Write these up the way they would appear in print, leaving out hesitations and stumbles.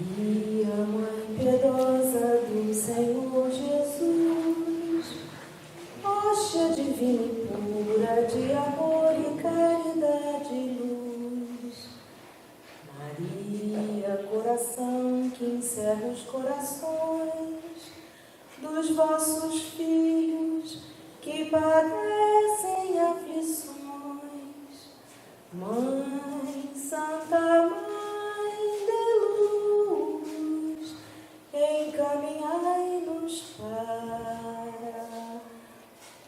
Maria, Mãe piedosa do Senhor Jesus, hóstia divina e pura de amor e caridade e luz. Maria, coração que encerra os corações dos vossos filhos que padecem aflições. Mãe Santa, Mãe de luz, encaminhai-nos para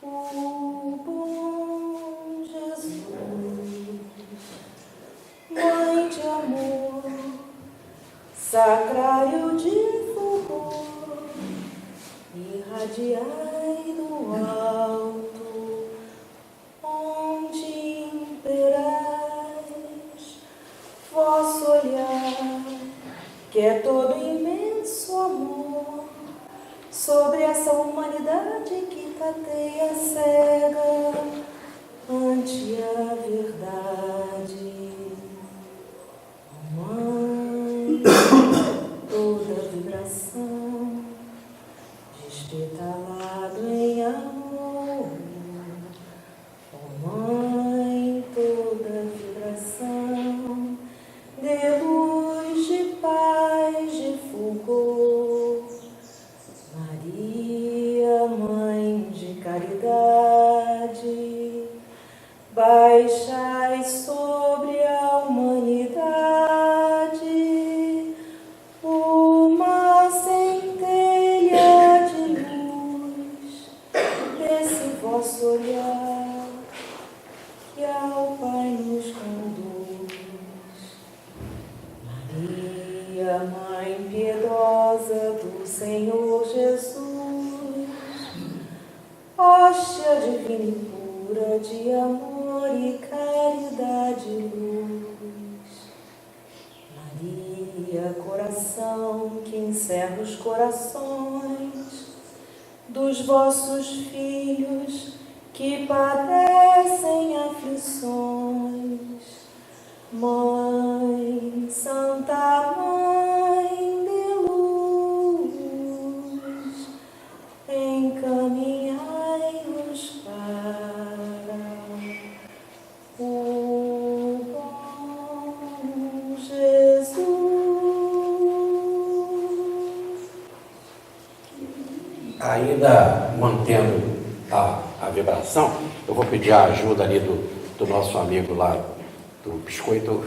o bom Jesus. Mãe de amor, sacrário de fulgor, irradiai do alto, onde imperais vosso olhar, que é todo imenso amor, sobre essa humanidade que tateia cega ante a verdade. Mãe, toda vibração, despetalado em amor. Ó Mãe, toda vibração, de luz, de paz, de fulgor. Maria, Mãe de caridade, baixai sobre a humanidade uma centelha de luz desse vosso olhar que ao Pai nos conduz. Maria, Mãe piedosa do Senhor Jesus, hóstia divina e pura de amor e caridade e luz. Maria, coração que encerra os corações dos vossos filhos que padecem aflições. Mãe Santa, Mãe de luz, encaminhai-nos para o bom Jesus. Ainda mantendo a vibração, eu vou pedir a ajuda ali do nosso amigo lá do biscoito,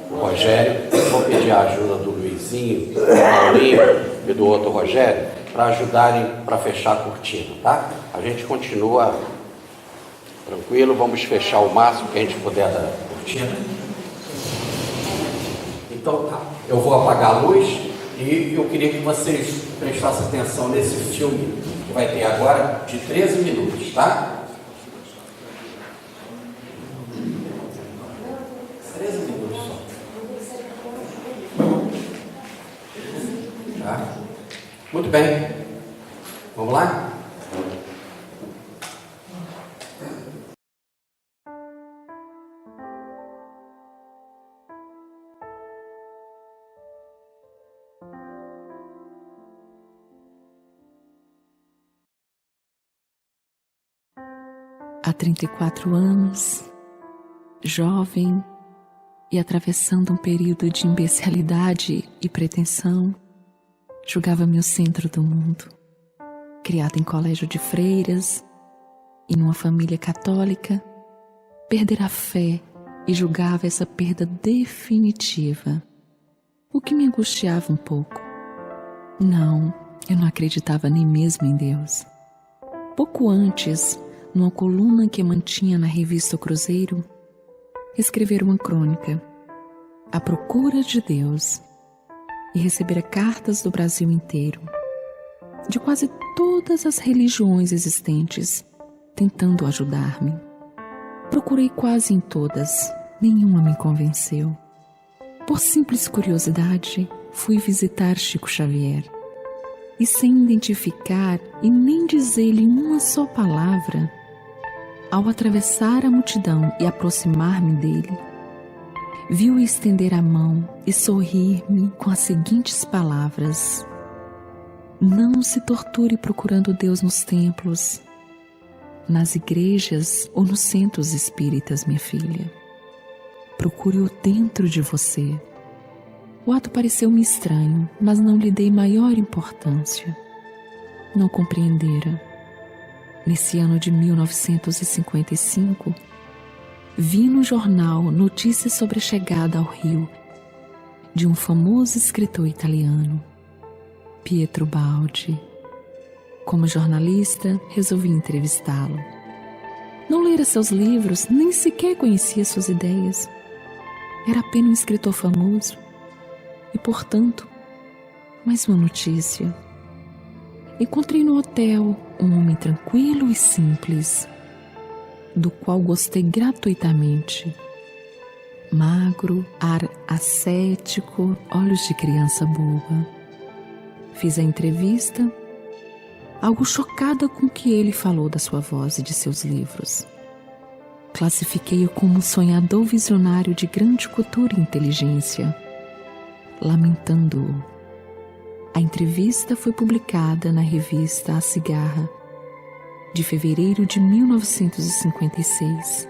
o Rogério. Vou pedir a ajuda do Luizinho, do Paulinho e do outro Rogério para ajudarem para fechar a cortina, tá? A gente continua tranquilo, vamos fechar o máximo que a gente puder da cortina. Então tá, eu vou apagar a luz e eu queria que vocês prestassem atenção nesse filme que vai ter agora de 13 minutos, tá? 13 minutos só. Tá? Muito bem. Vamos lá? Há 34 anos, jovem e atravessando um período de imbecilidade e pretensão, julgava-me o centro do mundo. Criada em colégio de freiras e numa família católica, perdera a fé e julgava essa perda definitiva, o que me angustiava um pouco. Não, eu não acreditava nem mesmo em Deus. Pouco antes, numa coluna que mantinha na revista O Cruzeiro, escrever uma crônica, à procura de Deus, e recebera cartas do Brasil inteiro, de quase todas as religiões existentes, tentando ajudar-me. Procurei quase em todas, nenhuma me convenceu. Por simples curiosidade, fui visitar Chico Xavier, e sem identificar e nem dizer-lhe uma só palavra, ao atravessar a multidão e aproximar-me dele, viu estender a mão e sorrir-me com as seguintes palavras: não se torture procurando Deus nos templos, nas igrejas ou nos centros espíritas, minha filha. Procure-o dentro de você. O ato pareceu-me estranho, mas não lhe dei maior importância. Não compreendera. Nesse ano de 1955, vi no jornal notícias sobre a chegada ao Rio de um famoso escritor italiano, Pietro Baldi. Como jornalista, resolvi entrevistá-lo. Não lera seus livros, nem sequer conhecia suas ideias. Era apenas um escritor famoso e, portanto, mais uma notícia. Encontrei no hotel um homem tranquilo e simples, do qual gostei gratuitamente. Magro, ar ascético, olhos de criança boba. Fiz a entrevista, algo chocada com o que ele falou da sua voz e de seus livros. Classifiquei-o como um sonhador visionário de grande cultura e inteligência, lamentando-o. A entrevista foi publicada na revista A Cigarra, de fevereiro de 1956.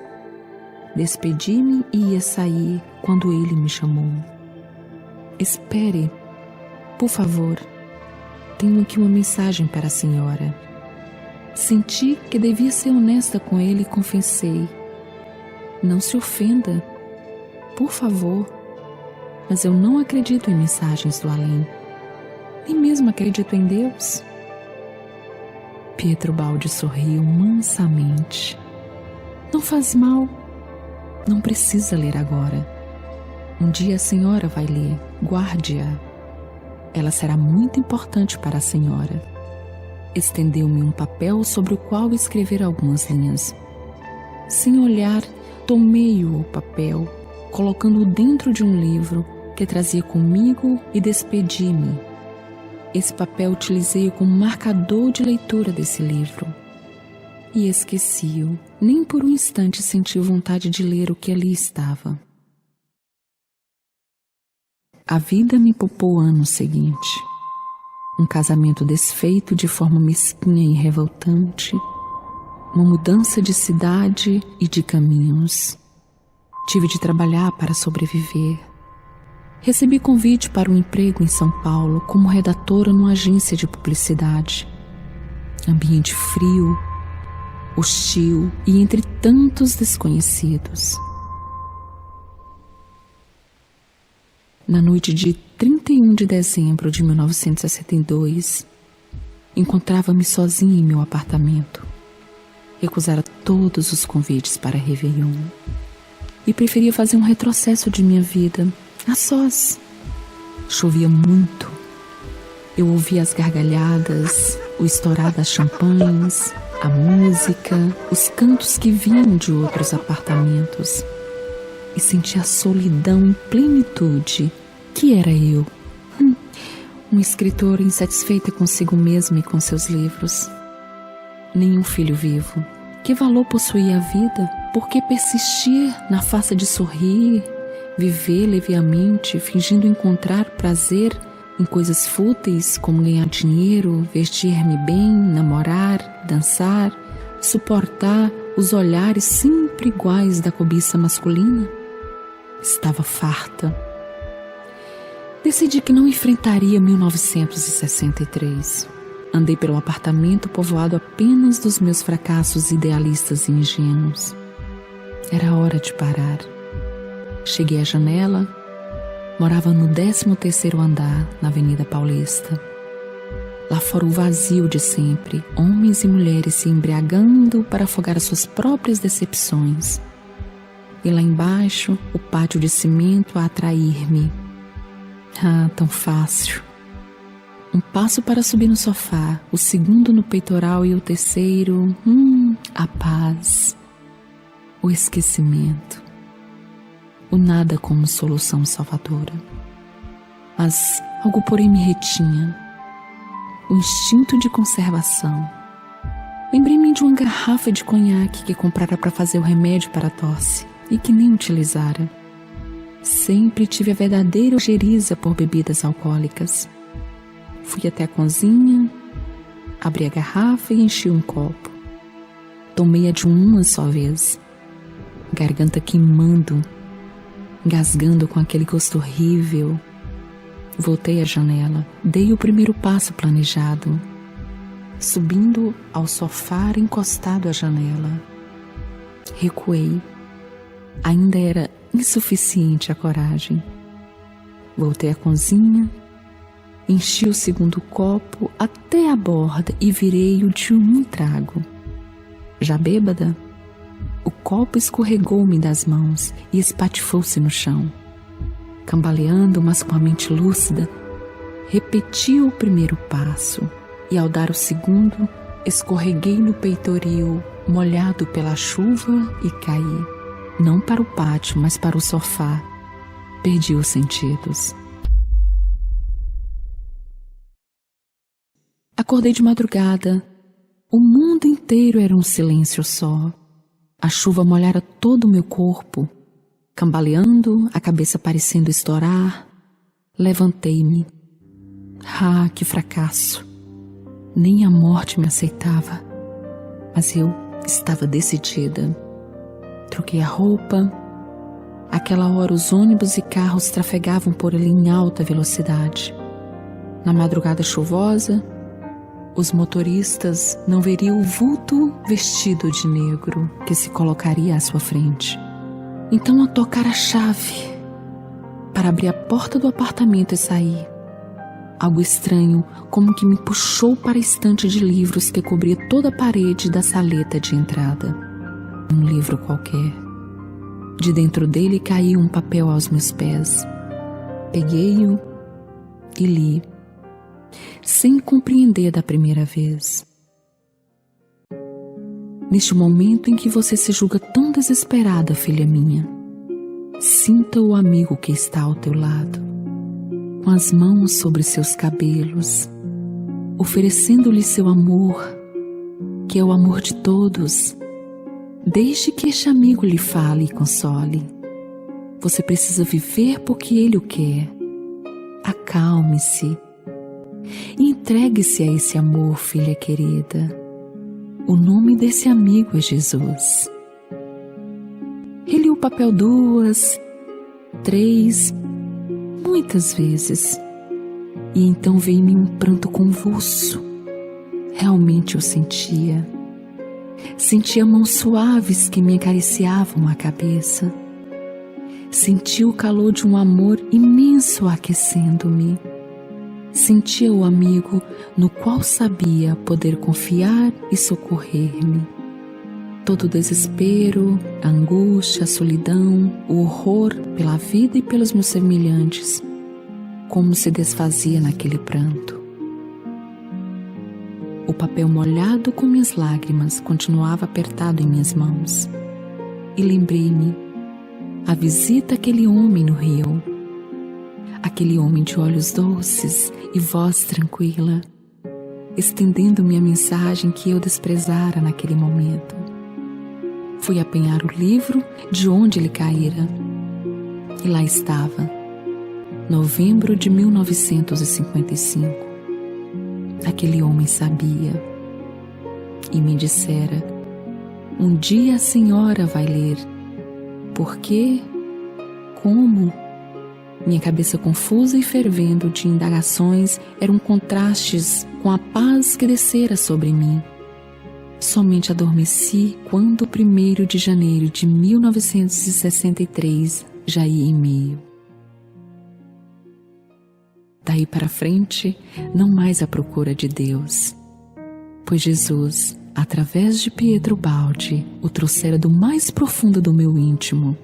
Despedi-me e ia sair quando ele me chamou. Espere, por favor. Tenho aqui uma mensagem para a senhora. Senti que devia ser honesta com ele e confessei. Não se ofenda, por favor, mas eu não acredito em mensagens do além. Nem mesmo acredito em Deus. Pietro Baldi sorriu mansamente. Não faz mal. Não precisa ler agora. Um dia a senhora vai ler. Guarde-a. Ela será muito importante para a senhora. Estendeu-me um papel sobre o qual escrever algumas linhas. Sem olhar, tomei o papel, colocando-o dentro de um livro que trazia comigo e despedi-me. Esse papel utilizei-o como marcador de leitura desse livro. E esqueci-o. Nem por um instante senti vontade de ler o que ali estava. A vida me poupou o ano seguinte. Um casamento desfeito de forma mesquinha e revoltante. Uma mudança de cidade e de caminhos. Tive de trabalhar para sobreviver. Recebi convite para um emprego em São Paulo como redatora numa agência de publicidade. Ambiente frio, hostil e entre tantos desconhecidos. Na noite de 31 de dezembro de 1962, encontrava-me sozinha em meu apartamento. Recusara todos os convites para Réveillon e preferia fazer um retrocesso de minha vida a sós. Chovia muito. Eu ouvia as gargalhadas, o estourar das champanhes, a música, os cantos que vinham de outros apartamentos. E sentia a solidão em plenitude, que era eu. Uma escritora insatisfeita consigo mesma e com seus livros. Nenhum filho vivo. Que valor possuía a vida? Por que persistir na farsa de sorrir, viver leviamente, fingindo encontrar prazer em coisas fúteis como ganhar dinheiro, vestir-me bem, namorar, dançar, suportar os olhares sempre iguais da cobiça masculina? Estava farta. Decidi que não enfrentaria 1963. Andei pelo apartamento povoado apenas dos meus fracassos idealistas e ingênuos. Era hora de parar. Cheguei à janela. Morava no 13º andar, na Avenida Paulista. Lá fora o vazio de sempre, homens e mulheres se embriagando para afogar as suas próprias decepções. E lá embaixo, o pátio de cimento a atrair-me. Ah, tão fácil. Um passo para subir no sofá, o segundo no peitoral e o terceiro, a paz, o esquecimento. O nada como solução salvadora. Mas algo porém me retinha. O instinto de conservação. Lembrei-me de uma garrafa de conhaque que comprara para fazer o remédio para a tosse e que nem utilizara. Sempre tive a verdadeira ojeriza por bebidas alcoólicas. Fui até a cozinha, abri a garrafa e enchi um copo. Tomei-a de uma só vez, garganta queimando, engasgando com aquele gosto horrível. Voltei à janela, dei o primeiro passo planejado, subindo ao sofá encostado à janela. Recuei. Ainda era insuficiente a coragem. Voltei à cozinha, enchi o segundo copo até a borda e virei-o de um trago. Já bêbada, o copo escorregou-me das mãos e espatifou-se no chão. Cambaleando, mas com a mente lúcida, repeti o primeiro passo e, ao dar o segundo, escorreguei no peitoril, molhado pela chuva, e caí. Não para o pátio, mas para o sofá. Perdi os sentidos. Acordei de madrugada. O mundo inteiro era um silêncio só. A chuva molhara todo o meu corpo. Cambaleando, a cabeça parecendo estourar, levantei-me. Ah, que fracasso! Nem a morte me aceitava. Mas eu estava decidida. Troquei a roupa. Àquela hora os ônibus e carros trafegavam por ali em alta velocidade. Na madrugada chuvosa, os motoristas não veriam o vulto vestido de negro que se colocaria à sua frente. Então, a tocar a chave para abrir a porta do apartamento e sair, algo estranho como que me puxou para a estante de livros que cobria toda a parede da saleta de entrada. Um livro qualquer. De dentro dele caiu um papel aos meus pés. Peguei-o e li, sem compreender da primeira vez. Neste momento em que você se julga tão desesperada, filha minha, sinta o amigo que está ao teu lado, com as mãos sobre seus cabelos, oferecendo-lhe seu amor, que é o amor de todos. Deixe que este amigo lhe fale e console. Você precisa viver porque ele o quer. Acalme-se e entregue-se a esse amor, filha querida. O nome desse amigo é Jesus. Reli o papel 2, 3, muitas vezes. E então veio-me um pranto convulso. Realmente eu sentia. Sentia mãos suaves que me acariciavam a cabeça. Sentia o calor de um amor imenso aquecendo-me. Sentia o amigo no qual sabia poder confiar e socorrer-me. Todo o desespero, a angústia, a solidão, o horror pela vida e pelos meus semelhantes, como se desfazia naquele pranto. O papel molhado com minhas lágrimas continuava apertado em minhas mãos. E lembrei-me a visita àquele homem no rio. Aquele homem de olhos doces e voz tranquila, estendendo-me a mensagem que eu desprezara naquele momento. Fui apanhar o livro de onde ele caíra. E lá estava, novembro de 1955. Aquele homem sabia e me dissera: um dia a senhora vai ler. Por quê? Como? Minha cabeça confusa e fervendo de indagações eram contrastes com a paz que descera sobre mim. Somente adormeci quando o 1º de janeiro de 1963 já ia em meio. Daí para frente, não mais à procura de Deus, pois Jesus, através de Pietro Baldi, o trouxera do mais profundo do meu íntimo.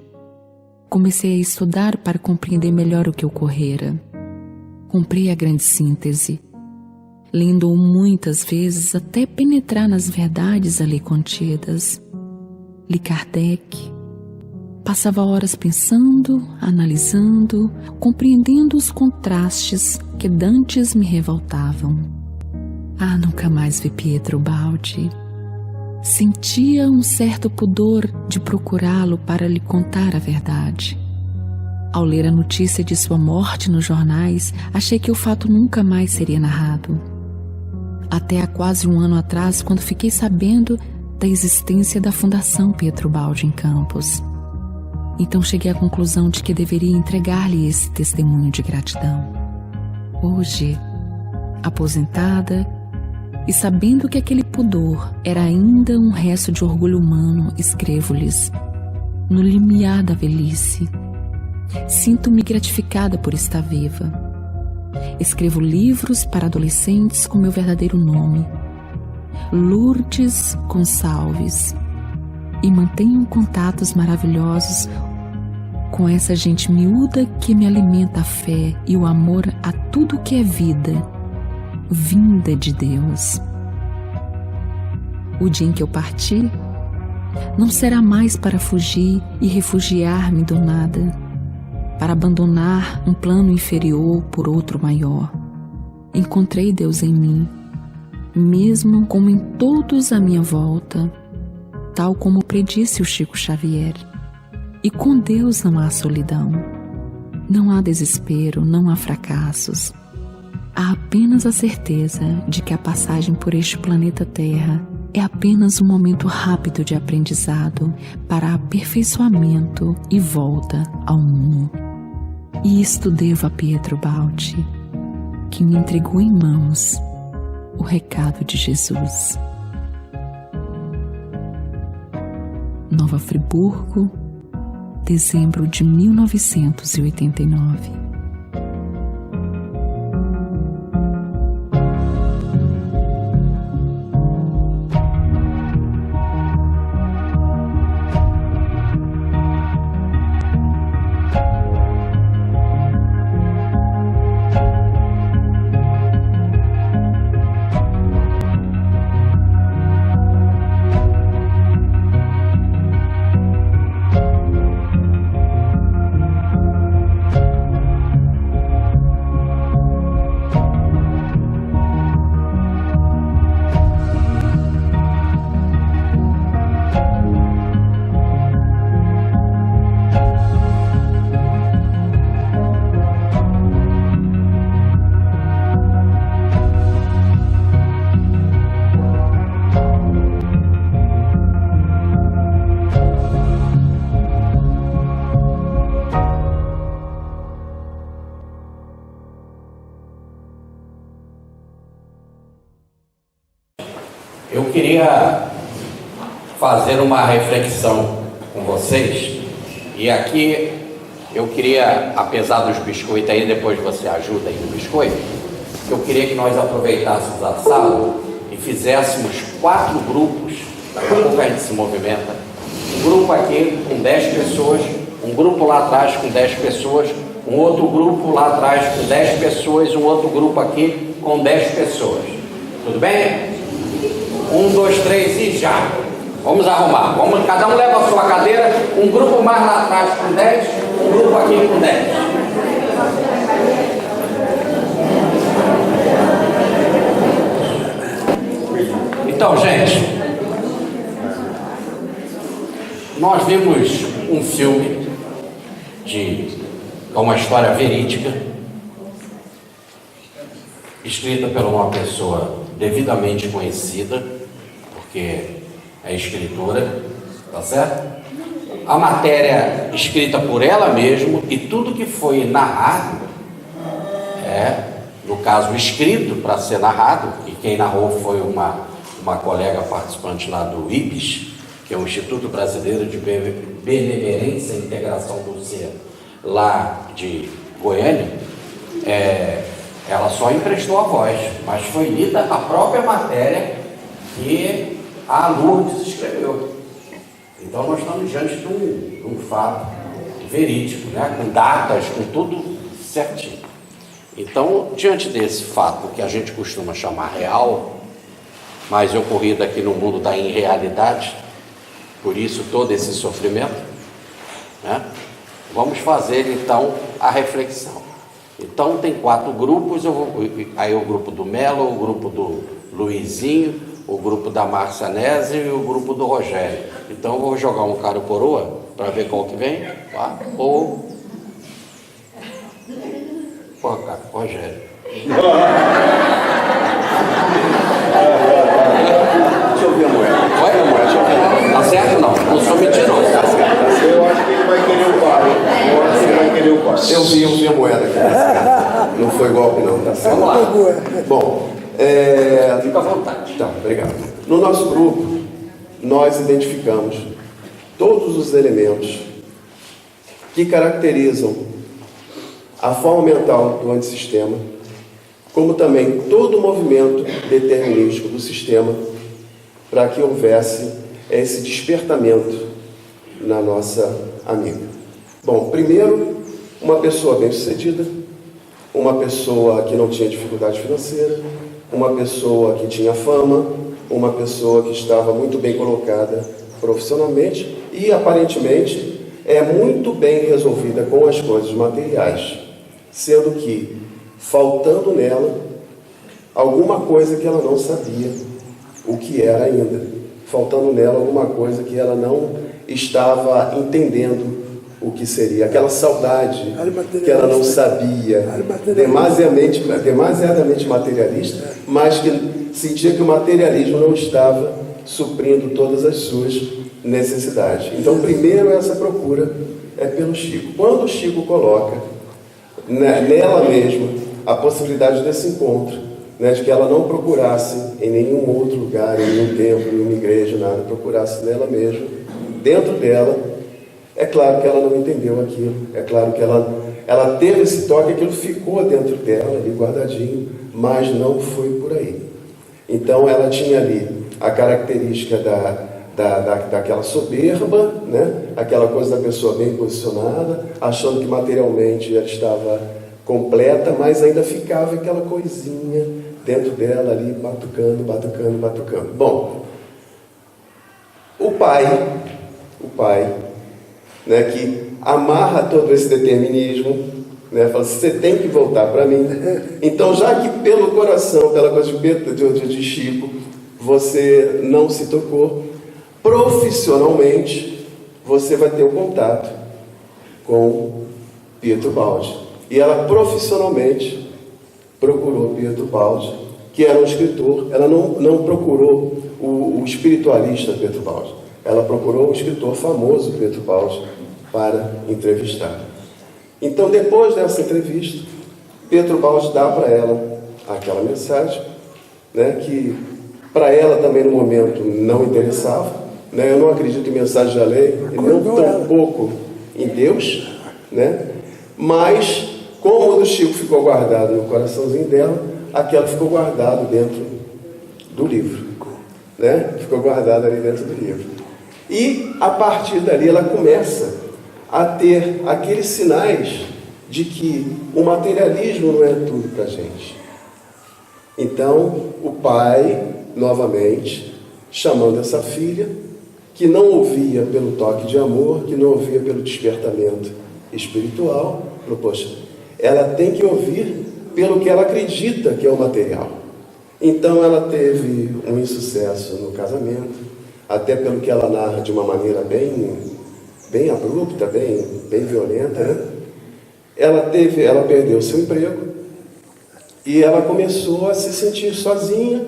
Comecei a estudar para compreender melhor o que ocorrera. Comprei a grande síntese, lendo-o muitas vezes até penetrar nas verdades ali contidas. Li Kardec. Passava horas pensando, analisando, compreendendo os contrastes que dantes me revoltavam. Ah, nunca mais vi Pietro Baldi. Sentia um certo pudor de procurá-lo para lhe contar a verdade. Ao ler a notícia de sua morte nos jornais, achei que o fato nunca mais seria narrado. Até há quase um ano atrás, quando fiquei sabendo da existência da Fundação Pietro Baldi em Campos. Então cheguei à conclusão de que deveria entregar-lhe esse testemunho de gratidão. Hoje, aposentada e sabendo que aquele pudor era ainda um resto de orgulho humano, escrevo-lhes, no limiar da velhice. Sinto-me gratificada por estar viva. Escrevo livros para adolescentes com meu verdadeiro nome, Lourdes Gonçalves, e mantenho contatos maravilhosos com essa gente miúda que me alimenta a fé e o amor a tudo que é vida, vinda de Deus. O dia em que eu partir, não será mais para fugir e refugiar-me do nada, para abandonar um plano inferior por outro maior. Encontrei Deus em mim, mesmo como em todos à minha volta, tal como predisse o Chico Xavier. E com Deus não há solidão, não há desespero, não há fracassos. Há apenas a certeza de que a passagem por este planeta Terra é apenas um momento rápido de aprendizado para aperfeiçoamento e volta ao mundo. E isto devo a Pietro Baldi, que me entregou em mãos o recado de Jesus. Nova Friburgo, dezembro de 1989. Eu queria fazer uma reflexão com vocês, e aqui eu queria, apesar dos biscoitos aí, depois você ajuda aí no biscoito, eu queria que nós aproveitássemos a sala e fizéssemos 4 grupos, daqui a pouco a gente se movimenta, um grupo aqui com 10 pessoas, um grupo lá atrás com 10 pessoas, um outro grupo lá atrás com 10 pessoas, um outro grupo aqui com 10 pessoas. Tudo bem? 1, 2, 3 e já! Vamos arrumar. Cada um leva a sua cadeira, um grupo mais lá atrás com 10, um grupo aqui com 10. Então, gente, nós vimos um filme de uma história verídica, escrita por uma pessoa devidamente conhecida, porque é escritora, tá certo? A matéria escrita por ela mesma, e tudo que foi narrado no caso, escrito para ser narrado, e quem narrou foi uma colega participante lá do IBES, que é o Instituto Brasileiro de Benemerência e Integração do Ser, lá de Goiânia. Ela só emprestou a voz, mas foi lida a própria matéria que a Lourdes escreveu. Então nós estamos diante de um fato verídico, né? Com datas, com tudo certinho. Então, diante desse fato que a gente costuma chamar real, mas ocorrido aqui no mundo da irrealidade, por isso todo esse sofrimento, né? Vamos fazer então a reflexão. Então tem 4 grupos, aí o grupo do Melo, o grupo do Luizinho, o grupo da Márcia Nézio e o grupo do Rogério. Então eu vou jogar um cara coroa para ver qual que vem, tá? Ou Rogério. Deixa eu ver a moeda. Olha a moeda, deixa eu ver. Tá certo? Não. Não sou mentiroso. Tá certo. Eu acho que ele vai querer o par, hein? Eu acho que ele vai querer o par. Eu vi a moeda aqui. Tá certo. Não foi golpe, não. Tá certo. Vamos lá. Bom, Fica à vontade. tá, obrigado. No nosso grupo, nós identificamos todos os elementos que caracterizam a forma mental do antissistema, como também todo o movimento determinístico do sistema, para que houvesse esse despertamento na nossa amiga. Bom, primeiro, uma pessoa bem-sucedida, uma pessoa que não tinha dificuldade financeira, uma pessoa que tinha fama, uma pessoa que estava muito bem colocada profissionalmente e, aparentemente, é muito bem resolvida com as coisas materiais, sendo que, faltando nela, alguma coisa que ela não sabia o que era ainda, faltando nela alguma coisa que ela não estava entendendo o que seria, aquela saudade que ela não sabia, demasiadamente materialista, mas que sentia que o materialismo não estava suprindo todas as suas necessidades. Então, primeiro, essa procura é pelo Chico. Quando o Chico coloca nela mesma a possibilidade desse encontro, de que ela não procurasse em nenhum outro lugar, em nenhum templo, em nenhuma igreja, nada, procurasse nela mesma, dentro dela, é claro que ela não entendeu aquilo, é claro que ela teve esse toque, aquilo ficou dentro dela, ali guardadinho, mas não foi por aí. Então ela tinha ali a característica daquela soberba, aquela coisa da pessoa bem posicionada, achando que materialmente ela estava completa, mas ainda ficava aquela coisinha dentro dela ali, batucando. Bom, o pai, que amarra todo esse determinismo, fala assim, você tem que voltar para mim. Então, já que pelo coração, pela coisa de Chico, você não se tocou, profissionalmente, você vai ter um contato com Pietro Baldi. E ela profissionalmente procurou Pietro Baldi, que era um escritor. Ela não procurou o espiritualista Pietro Baldi, ela procurou um escritor famoso, Pietro Baldi, para entrevistar. Então, depois dessa entrevista, Pietro Baldi dá para ela aquela mensagem, que para ela também no momento não interessava. Eu não acredito em mensagem da lei, não tão pouco em Deus, mas como o do Chico ficou guardado no coraçãozinho dela, aquela ficou guardado dentro do livro, ficou guardado ali dentro do livro. E a partir dali ela começa a ter aqueles sinais de que o materialismo não é tudo para a gente. Então, o pai, novamente, chamando essa filha, que não ouvia pelo toque de amor, que não ouvia pelo despertamento espiritual, falou, poxa, ela tem que ouvir pelo que ela acredita que é o material. Então, ela teve um insucesso no casamento, até pelo que ela narra de uma maneira bem abrupta, bem violenta, Ela perdeu seu emprego e ela começou a se sentir sozinha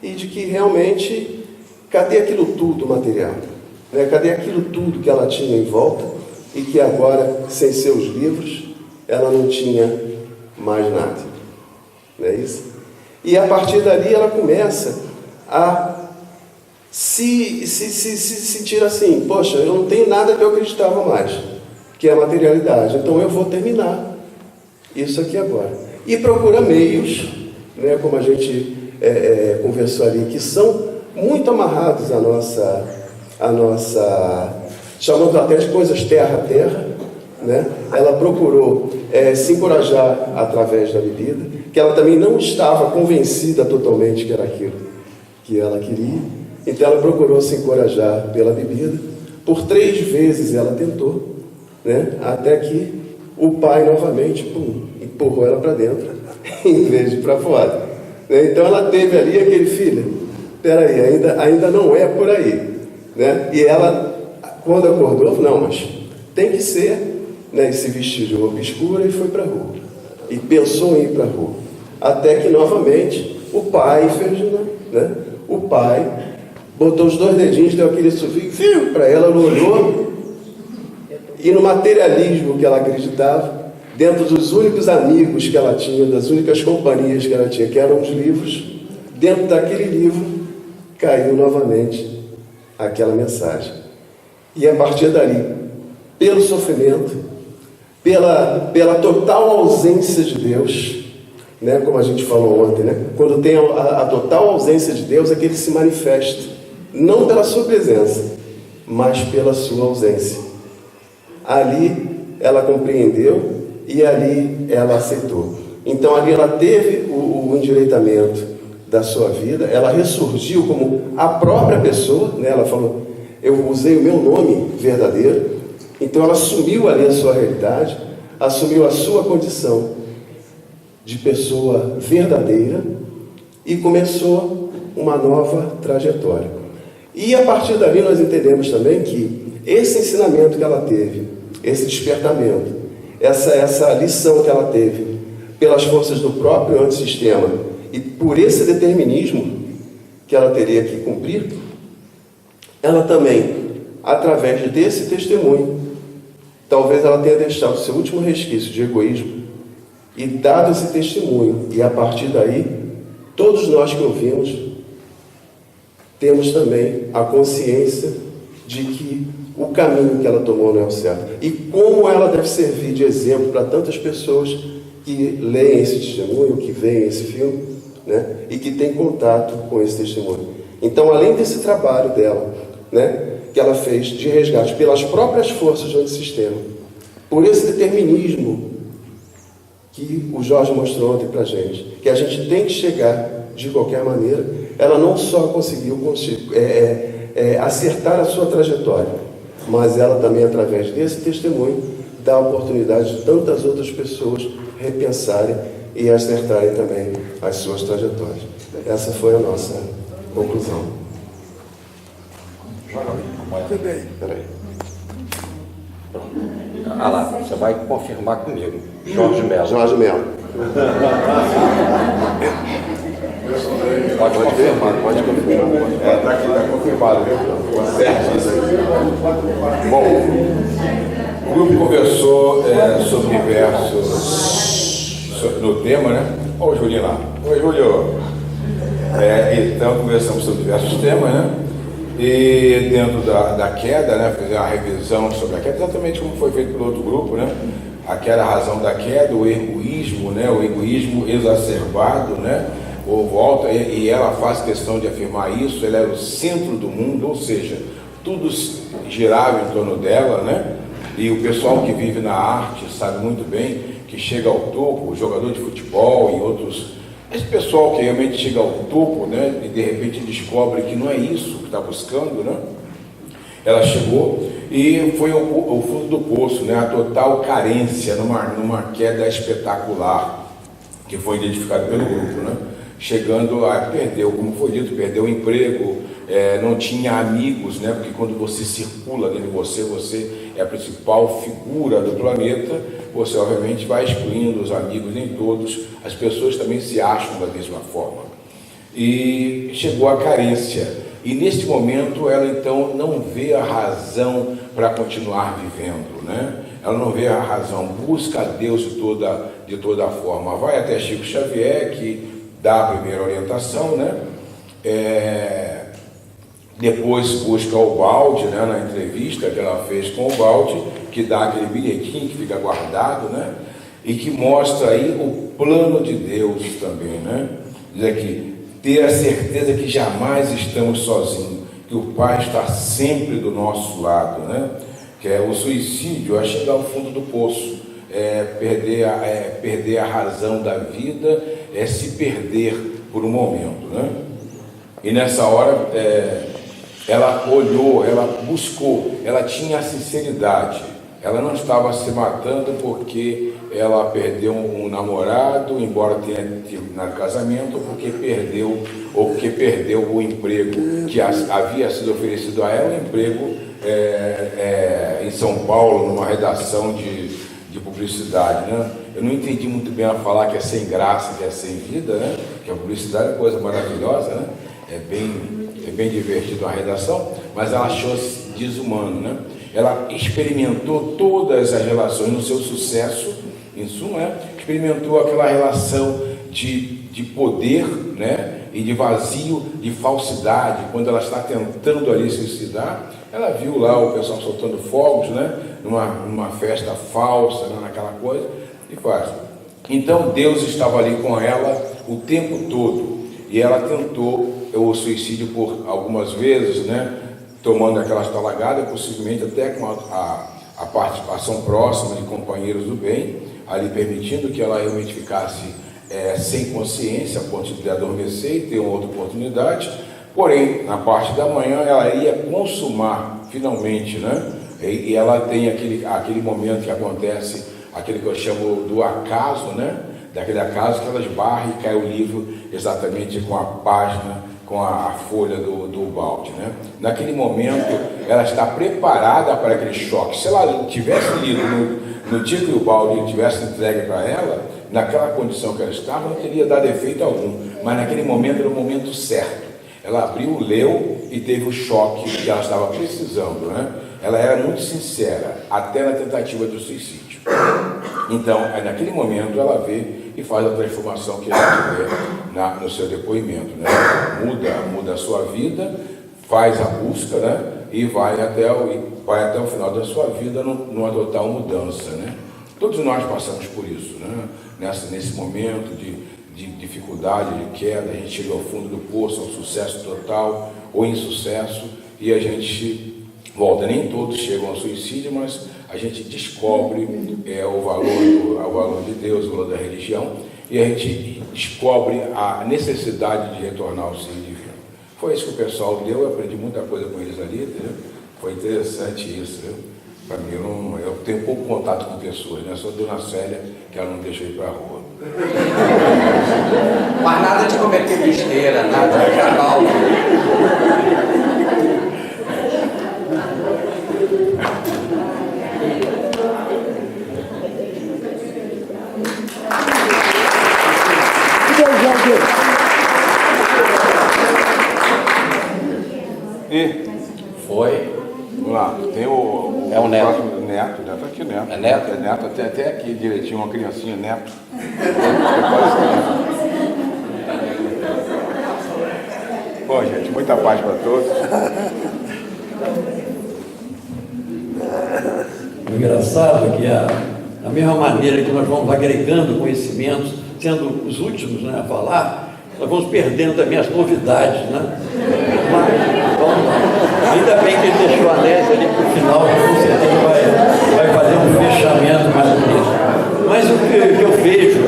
e de que realmente, cadê aquilo tudo material? Cadê aquilo tudo que ela tinha em volta e que agora, sem seus livros, ela não tinha mais nada? Não é isso? E a partir dali ela começa a se sentir assim, poxa, eu não tenho nada que eu acreditava mais, que é a materialidade, então eu vou terminar isso aqui agora. E procura meios, como a gente conversou ali, que são muito amarrados à nossa chamando até de coisas terra a terra, Ela procurou se encorajar através da bebida, que ela também não estava convencida totalmente que era aquilo que ela queria. Então ela procurou se encorajar pela bebida. Por 3 vezes ela tentou, até que o pai novamente empurrou ela para dentro, em vez de para fora. Então ela teve ali aquele filho, peraí, ainda não é por aí. E ela, quando acordou, não, mas tem que ser, e se vestiu de roupa escura e foi para a rua. e pensou em ir para a rua. Até que, novamente, o pai fez, né? O pai botou os 2 dedinhos, deu aquele sufixo para ela, ela olhou, e no materialismo que ela acreditava, dentro dos únicos amigos que ela tinha, das únicas companhias que ela tinha, que eram os livros, dentro daquele livro caiu novamente aquela mensagem. E a partir dali, pelo sofrimento, pela total ausência de Deus, né, como a gente falou ontem, né, quando tem a total ausência de Deus, é que ele se manifesta, não pela sua presença, mas pela sua ausência. Ali ela compreendeu e ali ela aceitou. Então ali ela teve o endireitamento da sua vida, ela ressurgiu como a própria pessoa, né? Ela falou, eu usei o meu nome verdadeiro, então ela assumiu ali a sua realidade, assumiu a sua condição de pessoa verdadeira e começou uma nova trajetória. E a partir dali nós entendemos também que esse ensinamento que ela teve, esse despertamento, essa lição que ela teve pelas forças do próprio antissistema e por esse determinismo que ela teria que cumprir, ela também, através desse testemunho, talvez ela tenha deixado o seu último resquício de egoísmo e dado esse testemunho, e a partir daí, todos nós que ouvimos, temos também a consciência de que o caminho que ela tomou não é o certo. E como ela deve servir de exemplo para tantas pessoas que leem esse testemunho, que veem esse filme, né, e que têm contato com esse testemunho. Então, além desse trabalho dela, né, que ela fez de resgate pelas próprias forças do antissistema, por esse determinismo que o Jorge mostrou ontem para a gente, que a gente tem que chegar de qualquer maneira, ela não só conseguiu acertar a sua trajetória, mas ela também, através desse testemunho, dá a oportunidade de tantas outras pessoas repensarem e acertarem também as suas trajetórias. Essa foi a nossa conclusão. Peraí. Ah lá, você vai confirmar comigo. Jorge Melo. Jorge Melo. Pode confirmar, pode confirmar. Está aqui, está confirmado, viu? Certíssimo. Bom, o grupo conversou sobre diversos, no tema, né? Olha o Julinho lá. Oi, Júlio. Então, conversamos sobre diversos temas, né? E dentro da queda, né? Fazer uma revisão sobre a queda, exatamente como foi feito pelo outro grupo, né? Aquela razão da queda, o egoísmo, né? O egoísmo exacerbado, né? Ou volta, e ela faz questão de afirmar isso, ela era o centro do mundo, ou seja, tudo girava em torno dela, né? E o pessoal que vive na arte sabe muito bem que chega ao topo, o jogador de futebol e outros, esse pessoal que realmente chega ao topo, né? E de repente descobre que não é isso que está buscando, né? Ela chegou e foi ao fundo do poço, né? A total carência numa queda espetacular que foi identificada pelo grupo, né? Chegando a perder, como foi dito, perdeu o emprego, não tinha amigos, né? Porque quando você circula dentro de você é a principal figura do planeta, você obviamente vai excluindo os amigos, nem todos, as pessoas também se acham da mesma forma. E chegou a carência, e neste momento ela então não vê a razão para continuar vivendo, né? Ela não vê a razão, busca a Deus de toda forma, vai até Chico Xavier, que dá a primeira orientação, né? Depois busca o Balde, né? Na entrevista que ela fez com o Balde, que dá aquele bilhetinho que fica guardado, né? E que mostra aí o plano de Deus também, né? Diz aqui, ter a certeza que jamais estamos sozinhos, que o Pai está sempre do nosso lado, né? Que é o suicídio, é chegar ao fundo do poço, perder a razão da vida, se perder por um momento, né? E nessa hora ela olhou, ela buscou, ela tinha a sinceridade, ela não estava se matando porque ela perdeu um namorado, embora tenha terminado o casamento, ou porque perdeu o emprego que havia sido oferecido a ela, um emprego em São Paulo, numa redação de publicidade, né? Eu Eu não entendi muito bem ela falar que é sem graça, que é sem vida, né? Que a publicidade é coisa maravilhosa, né? É bem divertido a redação, mas ela achou desumano, né? Ela experimentou todas as relações no seu sucesso, em suma, né? Experimentou aquela relação de poder, né? E de vazio, de falsidade. Quando ela está tentando ali suicidar, ela viu lá o pessoal soltando fogos, né? Numa festa falsa, né? Naquela coisa, e faz. Então Deus estava ali com ela o tempo todo, e ela tentou o suicídio por algumas vezes, né? Tomando aquelas talagadas, possivelmente até com a participação próxima de companheiros do bem, ali permitindo que ela realmente ficasse sem consciência, a ponto de adormecer e ter uma outra oportunidade. Porém, na parte da manhã, ela ia consumar finalmente, né? E ela tem aquele momento que acontece, aquele que eu chamo do acaso, né? Daquele acaso que ela esbarra e cai o livro exatamente com a página, com a folha do balde, né? Naquele momento, ela está preparada para aquele choque. Se ela tivesse lido no dia que o balde tivesse entregue para ela, naquela condição que ela estava, não teria dado efeito algum. Mas naquele momento era o momento certo. Ela abriu, leu e teve o choque que ela estava precisando, né? Ela era muito sincera, até na tentativa do suicídio. Então, naquele momento, ela vê e faz a transformação que a gente vê no seu depoimento, né? Muda a sua vida, faz a busca, né? E vai até o final da sua vida no adotar uma mudança, né? Todos nós passamos por isso, né? Nesse momento de dificuldade, de queda, a gente chega ao fundo do poço, ao sucesso total ou insucesso, e a gente volta. Nem todos chegam ao suicídio, mas a gente descobre o valor de Deus, o valor da religião, e a gente descobre a necessidade de retornar ao ser divino. Foi isso que o pessoal deu, eu aprendi muita coisa com eles ali, entendeu? Foi interessante isso, viu? Para mim, eu tenho pouco contato com pessoas, né? Só a Dona Célia, que ela não deixa eu ir para a rua. Mas nada de cometer besteira, nada de canal. E Foi. vamos lá, tem o É o Neto. próximo Neto aqui, Neto. É Neto? É Neto, até aqui direitinho, uma criancinha, Neto. Bom, gente, muita paz para todos. O engraçado é que da mesma maneira que nós vamos agregando conhecimentos, sendo os últimos, né, a falar, nós vamos perdendo também as novidades, né? Mas, vamos lá. Ainda bem que ele deixou a Nésia ali para o final, com certeza vai fazer um fechamento mais bonito. Mas o que eu vejo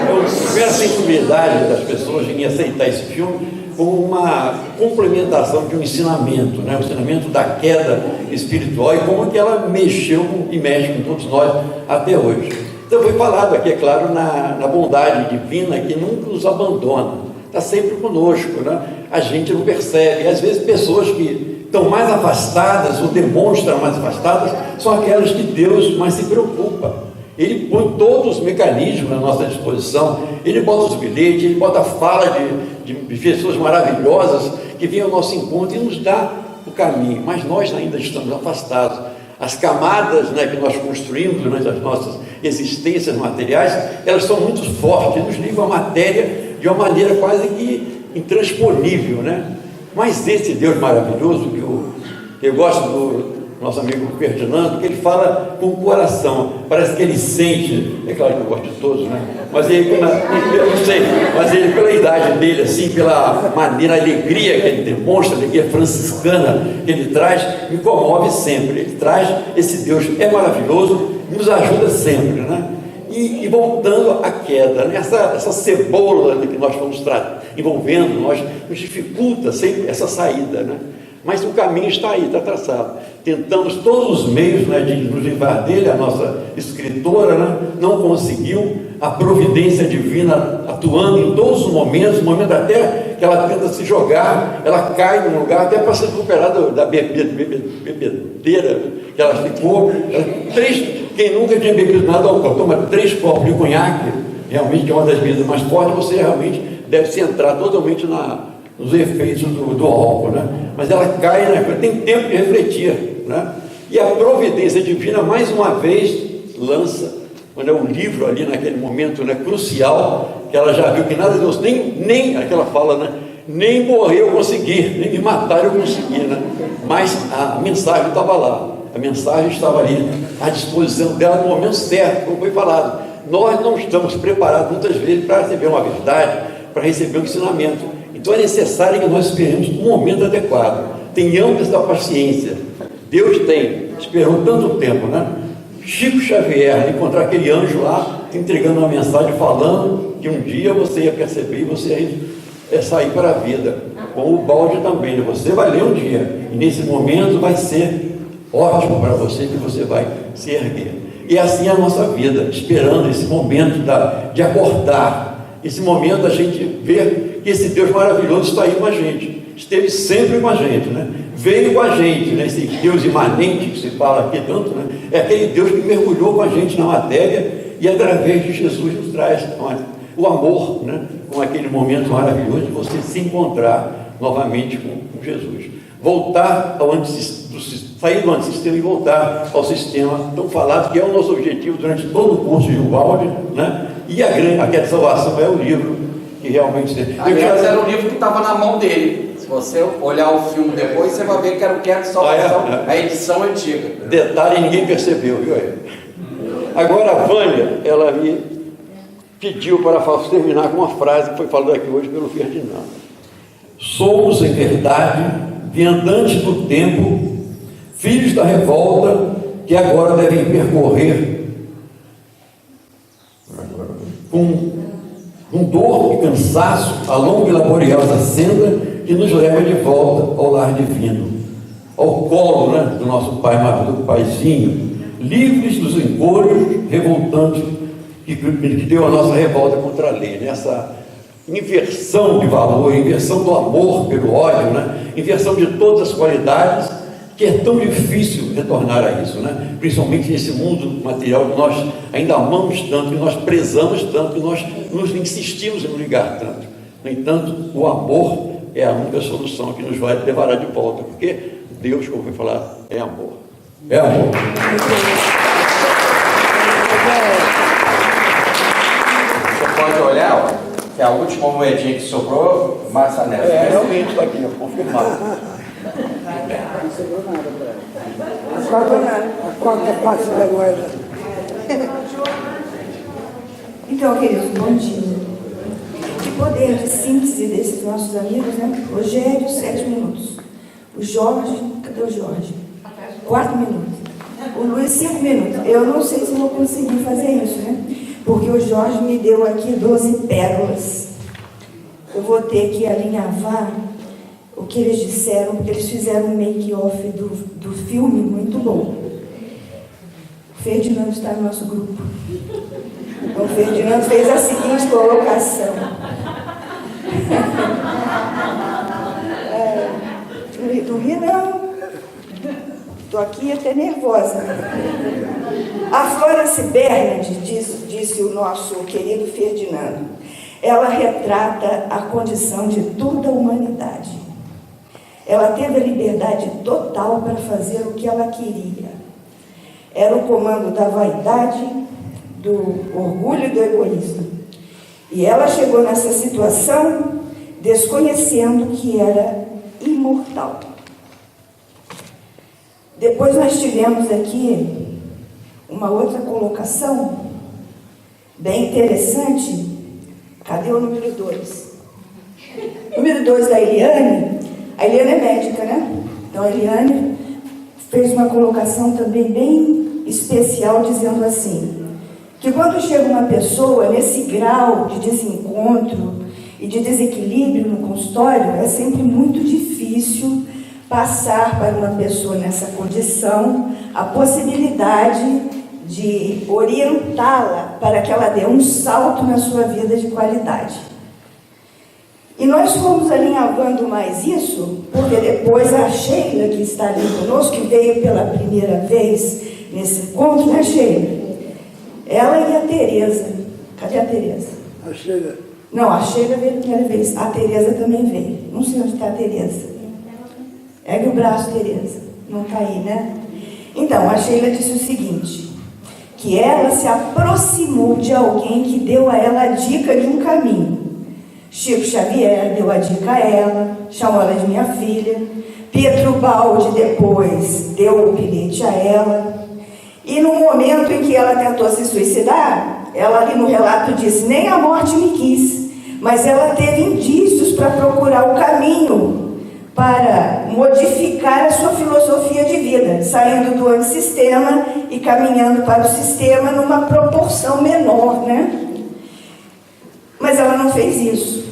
eu tive a sensibilidade das pessoas em aceitar esse filme como uma complementação de um ensinamento, né? O ensinamento da queda espiritual e como que ela mexeu e mexe com todos nós até hoje. Então foi falado aqui, é claro, na bondade divina que nunca nos abandona, está sempre conosco, né? A gente não percebe, e às vezes pessoas que estão mais afastadas ou demonstram mais afastadas são aquelas que Deus mais se preocupa. Ele põe todos os mecanismos à nossa disposição, ele bota os bilhetes, ele bota a fala de pessoas maravilhosas que vêm ao nosso encontro e nos dá o caminho, mas nós ainda estamos afastados. As camadas, né, que nós construímos durante as nossas existências materiais, elas são muito fortes, nos livam a matéria de uma maneira quase que intransponível, né? Mas esse Deus maravilhoso, que eu gosto do nosso amigo Ferdinando, que ele fala com o coração, parece que ele sente, é claro que eu gosto de todos, né? Mas ele, eu não sei, mas ele pela idade dele, assim, pela maneira, a alegria que ele demonstra, a alegria franciscana que ele traz, me comove sempre. Ele traz esse Deus, é maravilhoso, nos ajuda sempre, né? E voltando à queda, né? Essa cebola que nós vamos envolvendo, nos dificulta sempre essa saída, né? Mas o caminho está aí, está traçado. tentamos todos os meios, né, de nos livrar dele, a nossa escritora, né, não conseguiu, a providência divina atuando em todos os momentos, momento até que ela tenta se jogar, ela cai num lugar até para se recuperar da bebedeira que ela ficou. Quem nunca tinha bebido nada álcool, toma 3 copos de conhaque, realmente que é uma das bebidas mais fortes, você realmente deve se entrar totalmente nos efeitos do álcool, né? Mas ela cai, né? Tem tempo de refletir, né? E a providência divina, mais uma vez, lança, quando é um livro ali naquele momento, né, crucial, que ela já viu que nada de Deus, nem aquela fala, né? Nem morrer eu consegui, nem me matar eu consegui, né? Mas a mensagem estava lá, a mensagem estava ali à disposição dela no momento certo, como foi falado. Nós não estamos preparados muitas vezes para receber uma verdade, para receber um ensinamento. Então é necessário que nós esperemos um momento adequado. Tenhamos essa paciência. Deus esperou tanto tempo, né? Chico Xavier, encontrar aquele anjo lá, entregando uma mensagem, falando que um dia você ia perceber e você ia sair para a vida. Com o balde também, né? Você vai ler um dia, e nesse momento vai ser ótimo para você, que você vai se erguer. E assim é a nossa vida, esperando esse momento de acordar, esse momento da gente ver que esse Deus maravilhoso está aí com a gente, esteve sempre com a gente, né? Veio com a gente, né? Esse Deus imanente que se fala aqui tanto, né? É aquele Deus que mergulhou com a gente na matéria e através de Jesus nos traz o amor, né? Com aquele momento maravilhoso de você se encontrar novamente com Jesus. Voltar sair do antissistema e voltar ao sistema tão falado, que é o nosso objetivo durante todo o curso de Ubaldi, né? E aquela salvação é o livro que realmente... Aliás, era o livro que estava na mão dele. Se você olhar o filme depois, você vai ver que era o Quero de Salvação, a edição antiga. Detalhe, ninguém percebeu, viu? Agora a Vânia, ela me pediu para terminar com uma frase que foi falada aqui hoje pelo Ferdinando. Somos, em verdade, viandantes do tempo, filhos da revolta, que agora devem percorrer com dor e cansaço a longa e laboriosa senda que nos leva de volta ao lar divino, ao colo, né, do nosso Pai, do Paizinho, livres dos encolhos revoltantes que deu a nossa revolta contra a lei, nessa inversão de valor, inversão do amor pelo ódio, né? Inversão de todas as qualidades, que é tão difícil retornar a isso, né? Principalmente nesse mundo material que nós ainda amamos tanto, que nós prezamos tanto, que nós nos insistimos em ligar tanto. No entanto, o amor é a única solução que nos vai levar de volta, porque Deus, como foi falar, é amor. É amor. Você pode olhar, ó, que a última moedinha que sobrou, Márcia Neves. Realmente está aqui, confirmado. Não sobrou nada para ela. A quarta parte da moeda. Então, queridos, bom dia. Que poder de síntese desses nossos amigos, né? Rogério, 7 minutos. O Jorge, cadê o Jorge? 4 minutos. O Luiz, 5 minutos. Eu não sei se vou conseguir fazer isso, né? Porque o Jorge me deu aqui 12 pérolas. Eu vou ter que alinhavar o que eles disseram, porque eles fizeram um make-off do filme muito bom. O Ferdinando está no nosso grupo. O Ferdinando fez a seguinte colocação. Não ri não. Estou aqui até nervosa. A Florence Bernard, disse o nosso querido Ferdinando, ela retrata a condição de toda a humanidade. Ela teve a liberdade total para fazer o que ela queria. Era o comando da vaidade, do orgulho e do egoísmo. E ela chegou nessa situação desconhecendo que era imortal. Depois nós tivemos aqui uma outra colocação bem interessante. Cadê o número 2? Número 2 da Eliane. A Eliane é médica, né? Então a Eliane fez uma colocação também bem especial, dizendo assim, que quando chega uma pessoa nesse grau de desencontro e de desequilíbrio no consultório, é sempre muito difícil passar para uma pessoa nessa condição a possibilidade de orientá-la para que ela dê um salto na sua vida de qualidade. E nós fomos alinhavando mais isso, porque depois a Sheila, que está ali conosco, que veio pela primeira vez nesse encontro, né, Sheila? Ela e a Tereza. Cadê a Tereza? A Sheila. Não, a Sheila veio a primeira vez. A Tereza também veio. Não sei onde está a Tereza. Ergue o braço, Tereza. Não está aí, né? Então, a Sheila disse o seguinte, que ela se aproximou de alguém que deu a ela a dica de um caminho. Chico Xavier deu a dica a ela, chamou ela de minha filha. Pietro Baldi depois deu o bilhete a ela. E no momento em que ela tentou se suicidar, ela ali no relato disse, nem a morte me quis, mas ela teve indícios para procurar o caminho para modificar a sua filosofia de vida, saindo do antissistema e caminhando para o sistema numa proporção menor, né? Mas ela não fez isso.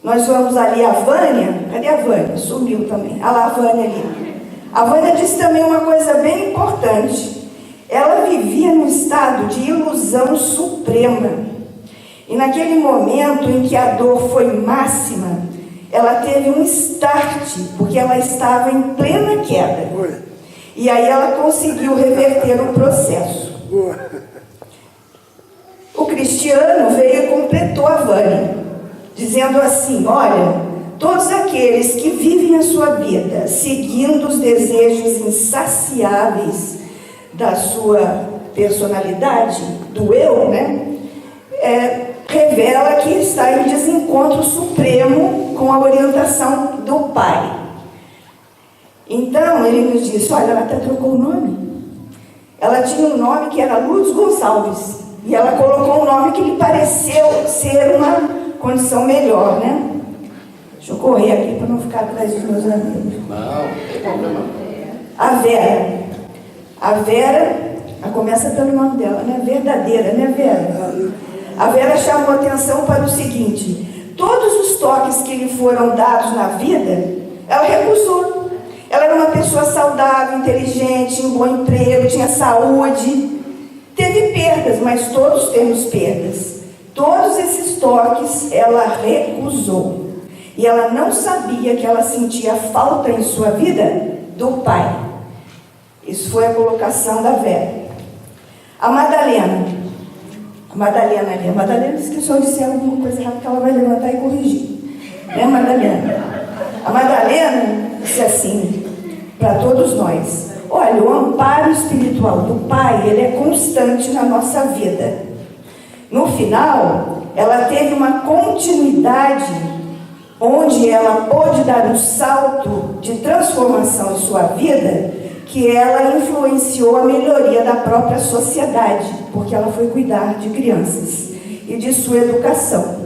Nós vamos ali, a Vânia, cadê a Vânia? Sumiu também. Olha lá a Vânia ali. A Vânia disse também uma coisa bem importante. Ela vivia num estado de ilusão suprema. E naquele momento em que a dor foi máxima, ela teve um start, porque ela estava em plena queda. E aí ela conseguiu reverter o processo. O Cristiano veio e completou a Vânia, dizendo assim, olha, todos aqueles que vivem a sua vida seguindo os desejos insaciáveis da sua personalidade, do eu, né, revela que está em desencontro supremo com a orientação do Pai. Então, ele nos disse, olha, ela até trocou o nome. Ela tinha um nome que era Lourdes Gonçalves. E ela colocou um nome que lhe pareceu ser uma condição melhor, né? Deixa eu correr aqui para não ficar atrás dos meus amigos. Não, tem problema. A Vera. A Vera, começa pelo nome dela, né? Verdadeira, né, Vera? A Vera chamou atenção para o seguinte, todos os toques que lhe foram dados na vida, ela recusou. Ela era uma pessoa saudável, inteligente, tinha um bom emprego, tinha saúde. Teve perdas, mas todos temos perdas. Todos esses toques ela recusou. E ela não sabia que ela sentia falta em sua vida do Pai. Isso foi a colocação da Vera. A Madalena ali. A Madalena disse que se eu disser alguma coisa errada, que ela vai levantar e corrigir. Né, Madalena? A Madalena disse assim, para todos nós, olha, o amparo espiritual do Pai, ele é constante na nossa vida. No final, ela teve uma continuidade onde ela pôde dar um salto de transformação em sua vida, que ela influenciou a melhoria da própria sociedade, porque ela foi cuidar de crianças e de sua educação.